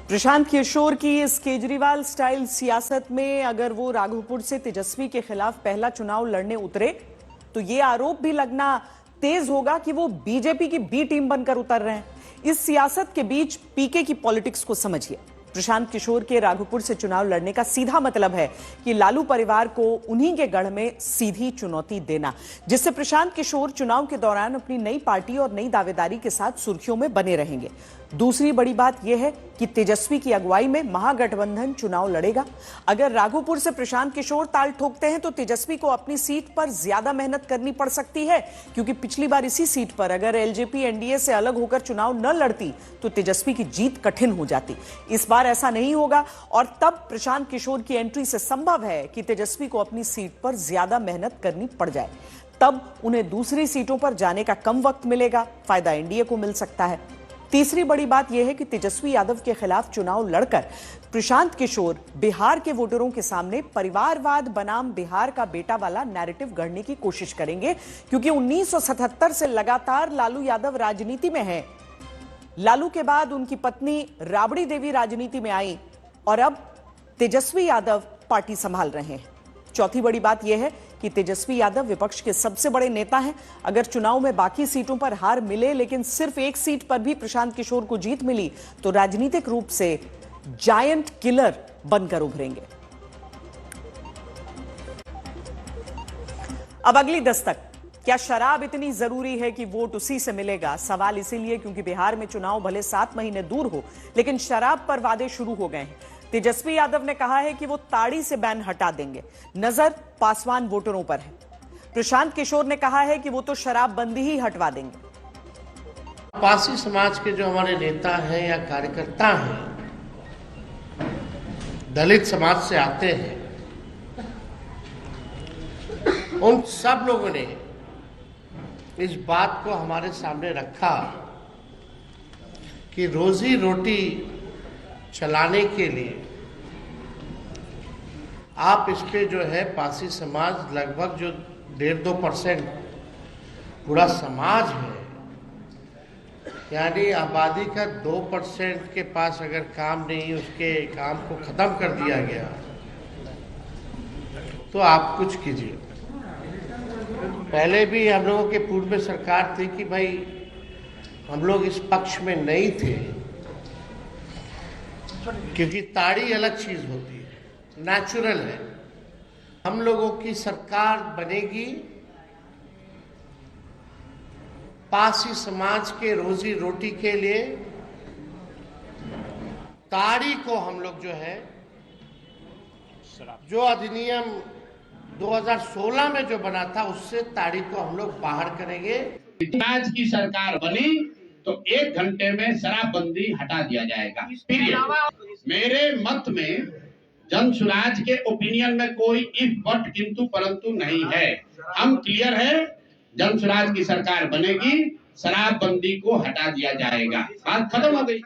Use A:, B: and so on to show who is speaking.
A: प्रशांत किशोर की इस केजरीवाल स्टाइल सियासत में अगर वो राघोपुर से तेजस्वी के खिलाफ पहला चुनाव लड़ने उतरे तो ये आरोप भी लगना तेज होगा कि वो बीजेपी की बी टीम बनकर उतर रहे हैं। इस सियासत के बीच पीके की पॉलिटिक्स को समझिए। प्रशांत किशोर के राघोपुर से चुनाव लड़ने का सीधा मतलब है कि लालू परिवार को उन्हीं के गढ़ में सीधी चुनौती देना, जिससे प्रशांत किशोर चुनाव के दौरान अपनी नई पार्टी और नई दावेदारी के साथ सुर्खियों में बने रहेंगे। दूसरी बड़ी बात यह है कि तेजस्वी की अगुवाई में महागठबंधन चुनाव लड़ेगा। अगर राघोपुर से प्रशांत किशोर ताल ठोकते हैं तो तेजस्वी को अपनी सीट पर ज्यादा मेहनत करनी पड़ सकती है, क्योंकि पिछली बार इसी सीट पर अगर एलजेपी एनडीए से अलग होकर चुनाव न लड़ती तो तेजस्वी की जीत कठिन हो जाती। इस बार ऐसा नहीं होगा और तब प्रशांत किशोर की एंट्री से संभव है कि तेजस्वी को अपनी सीट पर ज्यादा मेहनत करनी पड़ जाए। तब उन्हें दूसरी सीटों पर जाने का कम वक्त मिलेगा, फायदा एनडीए को मिल सकता है। तीसरी बड़ी बात यह है कि तेजस्वी यादव के खिलाफ चुनाव लड़कर प्रशांत किशोर बिहार के वोटरों के सामने परिवारवाद बनाम बिहार का बेटा वाला नैरेटिव गढ़ने की कोशिश करेंगे, क्योंकि 1977 से लगातार लालू यादव राजनीति में हैं। लालू के बाद उनकी पत्नी राबड़ी देवी राजनीति में आई और अब तेजस्वी यादव पार्टी संभाल रहे हैं। चौथी बड़ी बात यह है कि तेजस्वी यादव विपक्ष के सबसे बड़े नेता हैं। अगर चुनाव में बाकी सीटों पर हार मिले लेकिन सिर्फ एक सीट पर भी प्रशांत किशोर को जीत मिली तो राजनीतिक रूप से जायंट किलर बनकर उभरेंगे। अब अगली दस्तक, क्या शराब इतनी जरूरी है कि वोट उसी से मिलेगा? सवाल इसीलिए क्योंकि बिहार में चुनाव भले 7 महीने दूर हो लेकिन शराब पर वादे शुरू हो गए हैं। तेजस्वी यादव ने कहा है कि वो ताड़ी से बैन हटा देंगे। नजर पासवान वोटरों पर है। प्रशांत किशोर ने कहा है कि वो तो शराबबंदी ही हटवा देंगे।
B: पासी समाज के जो हमारे नेता हैं या कार्यकर्ता हैं, दलित समाज से आते हैं, उन सब लोगों ने इस बात को हमारे सामने रखा कि रोजी रोटी चलाने के लिए आप इस पे जो है पासी समाज लगभग जो 1.5-2% पूरा समाज है, यानी आबादी का 2% के पास अगर काम नहीं, उसके काम को खत्म कर दिया गया तो आप कुछ कीजिए। पहले भी हम लोगों के पूर्व में सरकार थी कि भाई हम लोग इस पक्ष में नहीं थे, क्योंकि ताड़ी अलग चीज होती है, नेचुरल है। हम लोगों की सरकार बनेगी पासी समाज के रोजी रोटी के लिए। ताड़ी को हम लोग जो है, जो अधिनियम 2016 में जो बना था, उससे ताड़ी को हम लोग बाहर करेंगे।
C: आज की सरकार बनी तो 1 घंटे में शराबबंदी हटा दिया जाएगा, पीरियड। मेरे मत में जनसुराज के ओपिनियन में कोई इफ बट किंतु परंतु नहीं है। हम क्लियर है, जनसुराज की सरकार बनेगी, शराबबंदी को हटा दिया जाएगा, बात खत्म हो गई।